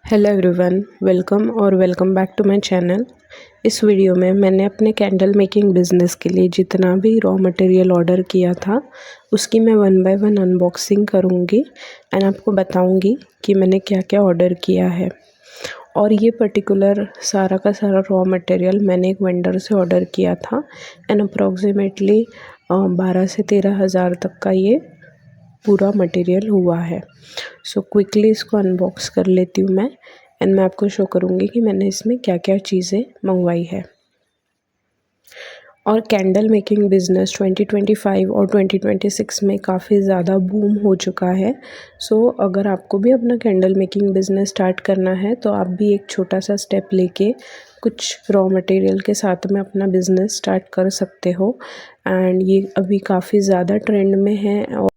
Hello everyone, welcome back to my channel. इस video में मैंने अपने कैंडल मेकिंग बिज़नेस के लिए जितना भी रॉ मटेरियल ऑर्डर किया था उसकी मैं 1 बाय 1 अनबॉक्सिंग करूँगी एंड आपको बताऊँगी कि मैंने क्या क्या ऑर्डर किया है। और ये पर्टिकुलर सारा का सारा रॉ मटेरियल मैंने एक वेंडर से ऑर्डर किया था एंड अप्रॉक्सीमेटली 12 से 13 हज़ार तक का ये पूरा मटेरियल हुआ है। सो क्विकली इसको अनबॉक्स कर लेती हूँ मैं एंड मैं आपको शो करूँगी कि मैंने इसमें क्या क्या चीज़ें मंगवाई है। और कैंडल मेकिंग बिज़नेस 2025 और 2026 में काफ़ी ज़्यादा बूम हो चुका है। सो अगर आपको भी अपना कैंडल मेकिंग बिज़नेस स्टार्ट करना है तो आप भी एक छोटा सा स्टेप लेके कुछ रॉ मटेरियल के साथ में अपना बिज़नेस स्टार्ट कर सकते हो एंड ये अभी काफ़ी ज़्यादा ट्रेंड में है।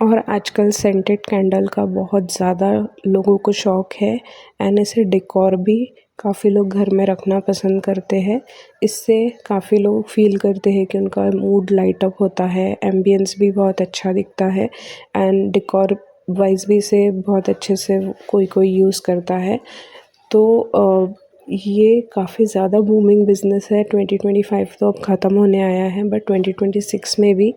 और आजकल सेंटेड कैंडल का बहुत ज़्यादा लोगों को शौक़ है एंड इसे डेकोर भी काफ़ी लोग घर में रखना पसंद करते हैं। इससे काफ़ी लोग फील करते हैं कि उनका मूड लाइट अप होता है, एम्बियंस भी बहुत अच्छा दिखता है एंड डेकोर वाइज भी इसे बहुत अच्छे से कोई यूज़ करता है। तो ये काफ़ी ज़्यादा बूमिंग बिज़नेस है। 2025 तो अब ख़त्म होने आया है बट 2026 में भी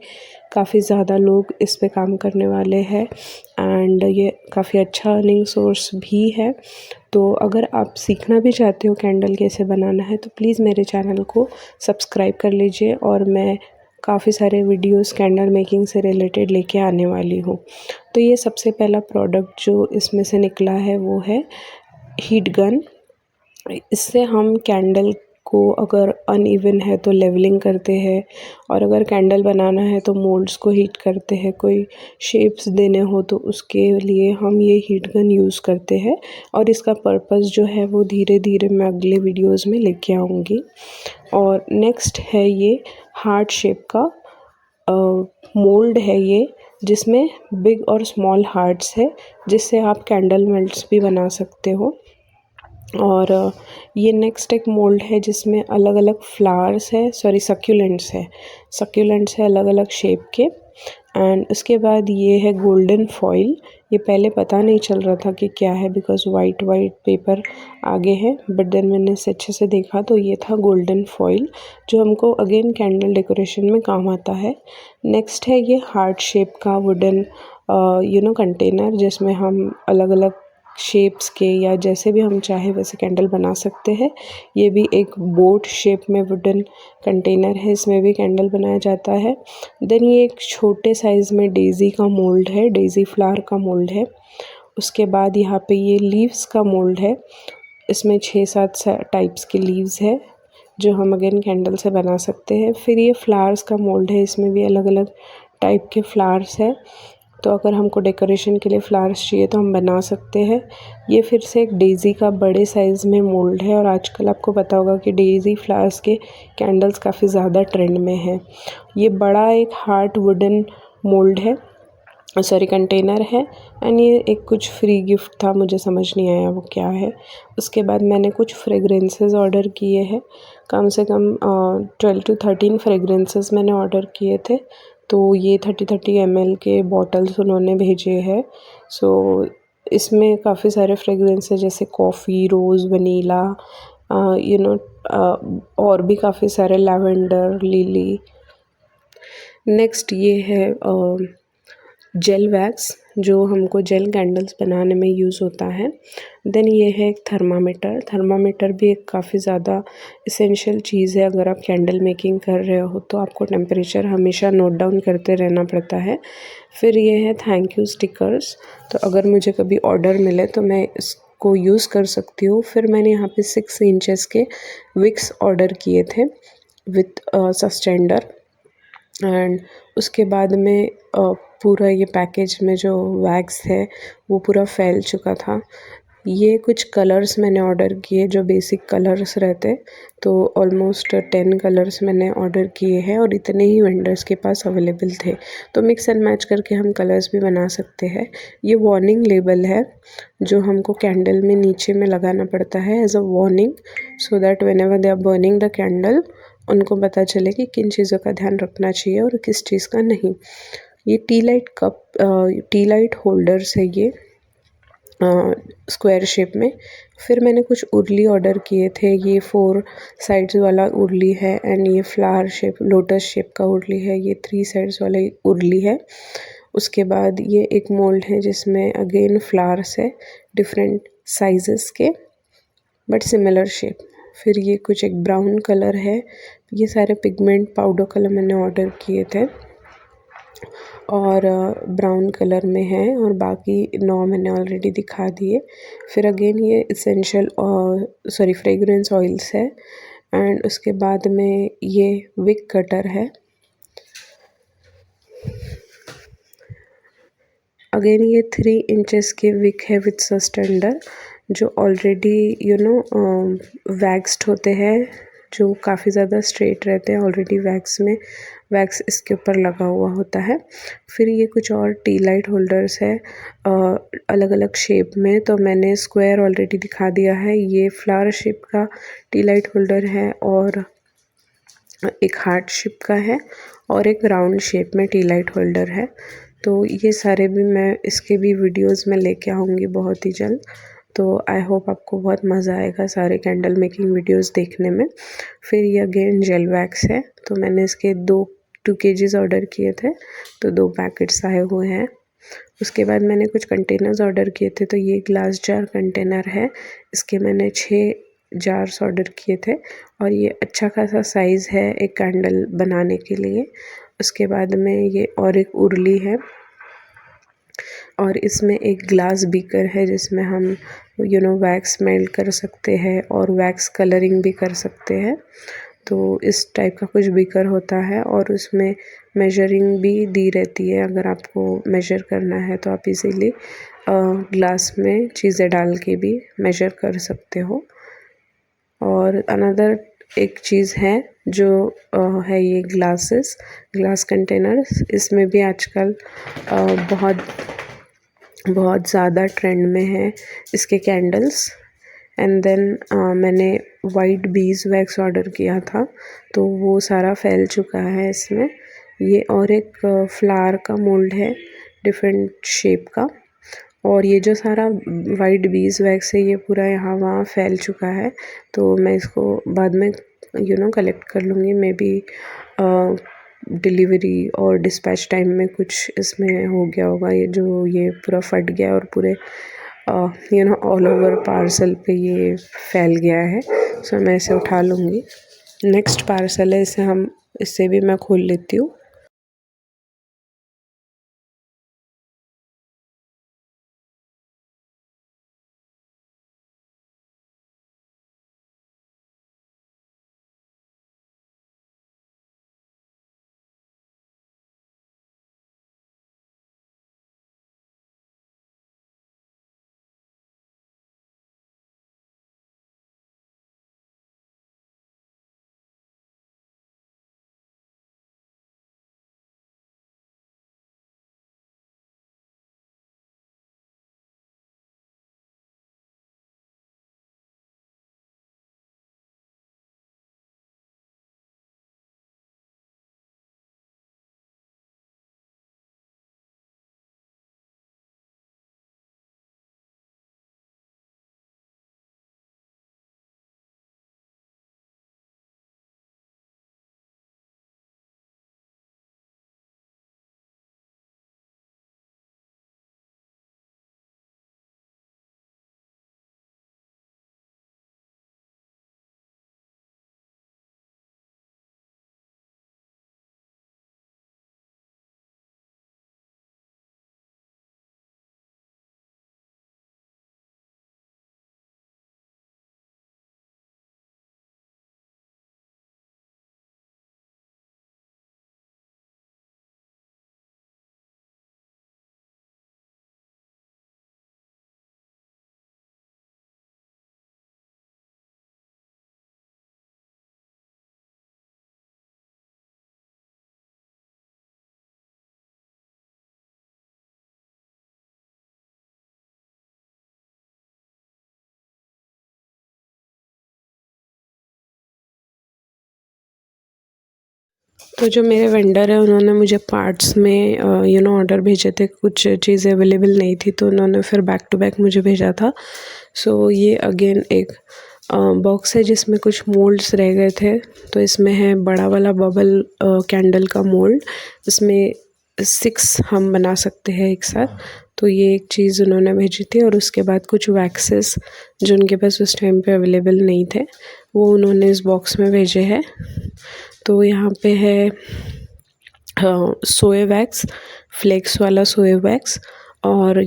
काफ़ी ज़्यादा लोग इस पे काम करने वाले हैं एंड ये काफ़ी अच्छा अर्निंग सोर्स भी है। तो अगर आप सीखना भी चाहते हो कैंडल कैसे बनाना है तो प्लीज़ मेरे चैनल को सब्सक्राइब कर लीजिए और मैं काफ़ी सारे वीडियोस कैंडल मेकिंग से रिलेटेड लेके आने वाली हूँ। तो ये सबसे पहला प्रोडक्ट जो इसमें से निकला है वो है हीट गन। इससे हम कैंडल को अगर अनइवन है तो लेवलिंग करते हैं और अगर कैंडल बनाना है तो मोल्ड्स को हीट करते हैं। कोई शेप्स देने हो तो उसके लिए हम ये हीट गन यूज़ करते हैं और इसका पर्पस जो है वो धीरे धीरे मैं अगले वीडियोस में लेके आऊँगी। और नेक्स्ट है ये हार्ट शेप का मोल्ड है ये, जिसमें बिग और स्मॉल हार्ट्स है जिससे आप कैंडल मेल्ट्स भी बना सकते हो। और ये नेक्स्ट एक मोल्ड है जिसमें अलग अलग फ्लावर्स है, सक्यूलेंट्स है अलग अलग शेप के। एंड उसके बाद ये है गोल्डन फॉइल। ये पहले पता नहीं चल रहा था कि क्या है बिकॉज वाइट पेपर आगे है बट देन मैंने इसे अच्छे से देखा तो ये था गोल्डन फॉइल जो हमको अगेन कैंडल डेकोरेशन में काम आता है। नेक्स्ट है ये हार्ट शेप का वुडन कंटेनर जिसमें हम अलग अलग शेप्स के या जैसे भी हम चाहे वैसे कैंडल बना सकते हैं। ये भी एक बोट शेप में वुडन कंटेनर है, इसमें भी कैंडल बनाया जाता है। देन ये एक छोटे साइज़ में डेज़ी का मोल्ड है, डेज़ी फ्लावर का मोल्ड है। उसके बाद यहाँ पे ये लीव्स का मोल्ड है, इसमें 6-7 टाइप्स के लीव्स है जो हम अगेन कैंडल से बना सकते हैं। फिर ये फ्लावर्स का मोल्ड है, इसमें भी अलग अलग टाइप के फ्लावर्स है तो अगर हमको डेकोरेशन के लिए फ्लावर्स चाहिए तो हम बना सकते हैं। ये फिर से एक डेज़ी का बड़े साइज़ में मोल्ड है और आजकल आपको पता होगा कि डेज़ी फ्लावर्स के कैंडल्स काफ़ी ज़्यादा ट्रेंड में है। ये बड़ा एक हार्ट वुडन मोल्ड है, कंटेनर है एंड ये एक कुछ फ्री गिफ्ट था, मुझे समझ नहीं आया वो क्या है। उसके बाद मैंने कुछ फ्रेगरेंसेस ऑर्डर किए हैं, कम से कम 12 to 13 फ्रेगरेंसेस मैंने ऑर्डर किए थे। तो ये 30 ml के बॉटल्स उन्होंने भेजे हैं। सो इसमें काफ़ी सारे फ्रेगरेंस है जैसे कॉफ़ी, रोज़, वनीला, और भी काफ़ी सारे लैवेंडर, लिली। नेक्स्ट ये है जेल वैक्स जो हमको जेल कैंडल्स बनाने में यूज़ होता है। देन ये है एक थर्मामीटर भी एक काफ़ी ज़्यादा इसेंशियल चीज़ है। अगर आप कैंडल मेकिंग कर रहे हो तो आपको टेम्परेचर हमेशा नोट डाउन करते रहना पड़ता है। फिर ये है थैंक यू स्टिकर्स, तो अगर मुझे कभी ऑर्डर मिले तो मैं इसको यूज़ कर सकती हूँ। फिर मैंने यहाँ पे 6 इंचेस के विक्स ऑर्डर किए थे विथ सस्टेंडर एंड उसके बाद में पूरा ये पैकेज में जो वैक्स है वो पूरा फैल चुका था। ये कुछ कलर्स मैंने ऑर्डर किए जो बेसिक कलर्स रहते, तो ऑलमोस्ट 10 कलर्स मैंने ऑर्डर किए हैं और इतने ही वेंडर्स के पास अवेलेबल थे तो मिक्स एंड मैच करके हम कलर्स भी बना सकते हैं। ये वार्निंग लेबल है जो हमको कैंडल में नीचे में लगाना पड़ता है as a warning, so that whenever they are burning the candle उनको पता चले कि किन चीज़ों का ध्यान रखना चाहिए और किस चीज़ का नहीं। ये टी लाइट होल्डर्स है ये स्क्वायर शेप में। फिर मैंने कुछ उर्ली ऑर्डर किए थे, ये 4 साइड्स वाला उर्ली है एंड ये फ्लावर शेप लोटस शेप का उर्ली है, ये 3 साइड्स वाला उर्ली है। उसके बाद ये एक मोल्ड है जिसमें अगेन फ्लावर्स है डिफरेंट साइजेस के बट सिमिलर शेप। फिर ये कुछ एक ब्राउन कलर है, ये सारे पिगमेंट पाउडर कलर मैंने ऑर्डर किए थे और ब्राउन कलर में है और बाकी 9 मैंने ऑलरेडी दिखा दिए। फिर अगेन ये इसेंशियल फ्रेग्रेंस ऑयल्स है एंड उसके बाद में ये विक कटर है। अगेन ये 3 इंचेस की विक है विथ सस्टेंडर जो ऑलरेडी वैक्स्ड होते हैं, जो काफ़ी ज़्यादा स्ट्रेट रहते हैं ऑलरेडी वैक्स इसके ऊपर लगा हुआ होता है। फिर ये कुछ और टी लाइट होल्डर्स है अलग अलग शेप में, तो मैंने स्क्वायर ऑलरेडी दिखा दिया है। ये फ्लावर शेप का टी लाइट होल्डर है और एक हार्ट शेप का है और एक राउंड शेप में टी लाइट होल्डर है। तो ये सारे भी मैं इसके भी वीडियोस में लेके आऊँगी बहुत ही जल्द। तो आई होप आपको बहुत मज़ा आएगा सारे कैंडल मेकिंग वीडियोस देखने में। फिर ये अगेन जेल वैक्स है, तो मैंने इसके 2 केजीज़ ऑर्डर किए थे, तो 2 पैकेट्स आए हुए हैं। उसके बाद मैंने कुछ कंटेनर्स ऑर्डर किए थे, तो ये ग्लास जार कंटेनर है, इसके मैंने 6 जार्स ऑर्डर किए थे और ये अच्छा खासा साइज़ है एक कैंडल बनाने के लिए। उसके बाद में ये और एक उर्ली है और इसमें एक ग्लास बीकर है जिसमें हम वैक्स मेल्ट कर सकते हैं और वैक्स कलरिंग भी कर सकते हैं। तो इस टाइप का कुछ बीकर होता है और उसमें मेजरिंग भी दी रहती है, अगर आपको मेजर करना है तो आप इजीली ग्लास में चीज़ें डाल के भी मेजर कर सकते हो। और अनदर एक चीज़ है जो है ये ग्लास कंटेनर्स, इसमें भी आजकल बहुत बहुत ज़्यादा ट्रेंड में है इसके कैंडल्स। एंड देन मैंने वाइट बीज वैक्स ऑर्डर किया था, तो वो सारा फैल चुका है इसमें। ये और एक फ्लावर का मोल्ड है डिफरेंट शेप का, और ये जो सारा वाइट बीज वैक्स है ये पूरा यहाँ वहाँ फैल चुका है, तो मैं इसको बाद में कलेक्ट कर लूँगी। मे बी डिलीवरी और डिस्पैच टाइम में कुछ इसमें हो गया होगा, ये पूरा फट गया और पूरे ऑल ओवर पार्सल पे ये फैल गया है। सो मैं इसे उठा लूँगी। नेक्स्ट पार्सल है, इससे भी मैं खोल लेती हूँ। तो जो मेरे वेंडर है उन्होंने मुझे पार्ट्स में ऑर्डर भेजे थे, कुछ चीज़ें अवेलेबल नहीं थी तो उन्होंने फिर बैक टू बैक मुझे भेजा था। सो ये अगेन एक बॉक्स है जिसमें कुछ मोल्ड्स रह गए थे। तो इसमें है बड़ा वाला बबल कैंडल का मोल्ड, इसमें 6 हम बना सकते हैं एक साथ। तो ये एक चीज़ उन्होंने भेजी थी और उसके बाद कुछ वैक्सेस जो उनके पास उस टाइम पे अवेलेबल नहीं थे वो उन्होंने इस बॉक्स में भेजे हैं। तो यहाँ पे है सोए वैक्स, फ्लेक्स वाला सोए वैक्स और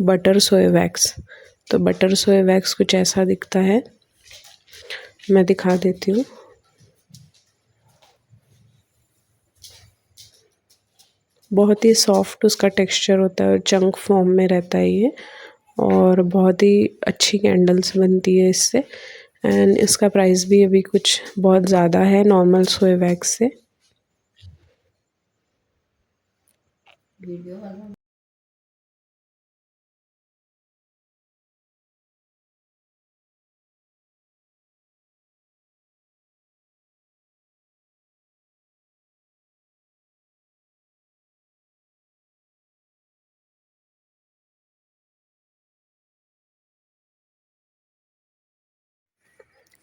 बटर सोए वैक्स। तो बटर सोए वैक्स कुछ ऐसा दिखता है, मैं दिखा देती हूँ। बहुत ही सॉफ्ट उसका टेक्सचर होता है और चंक फॉर्म में रहता है ये, और बहुत ही अच्छी कैंडल्स बनती है इससे। एंड इसका प्राइस भी अभी कुछ बहुत ज़्यादा है नॉर्मल सोए वैक्स से।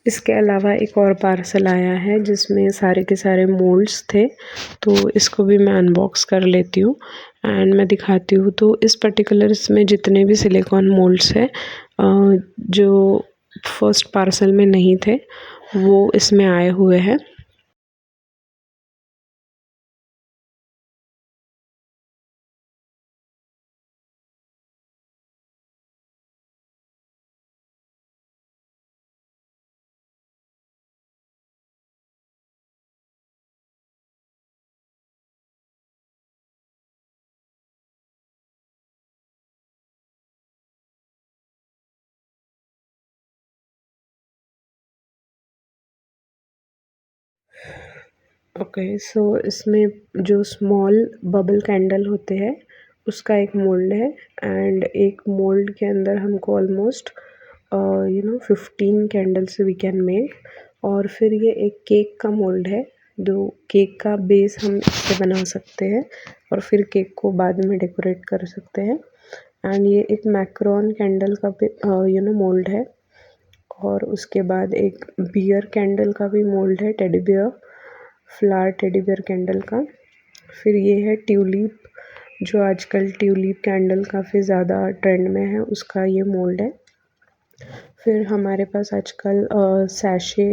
इसके अलावा एक और पार्सल आया है जिसमें सारे के सारे मोल्ड्स थे, तो इसको भी मैं अनबॉक्स कर लेती हूँ एंड मैं दिखाती हूँ। तो इस पर्टिकुलर इसमें जितने भी सिलिकॉन मोल्ड्स हैं जो फर्स्ट पार्सल में नहीं थे वो इसमें आए हुए हैं। ओके, सो इसमें जो स्मॉल बबल कैंडल होते हैं उसका एक मोल्ड है एंड एक मोल्ड के अंदर हमको almost 15 candles we can make. और फिर ये एक केक का मोल्ड है, जो केक का बेस हम इससे बना सकते हैं और फिर केक को बाद में डेकोरेट कर सकते हैं। एंड ये एक मैक्रोन कैंडल का मोल्ड है। और उसके बाद एक बियर कैंडल का भी मोल्ड है, teddy bear, flower teddy bear candle का। फिर ये है ट्यूलिप, जो आजकल ट्यूलिप कैंडल काफ़ी ज़्यादा ट्रेंड में है, उसका ये मोल्ड है। फिर हमारे पास आजकल सैशे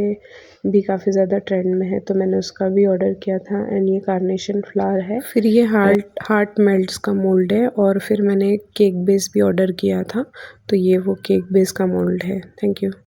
भी काफ़ी ज़्यादा ट्रेंड में है, तो मैंने उसका भी ऑर्डर किया था एंड ये कार्नेशन फ्लावर है। फिर ये हार्ट मेल्ट्स का मोल्ड है और फिर मैंने केक बेस भी ऑर्डर किया था, तो ये वो केक बेस का मोल्ड है। Thank you.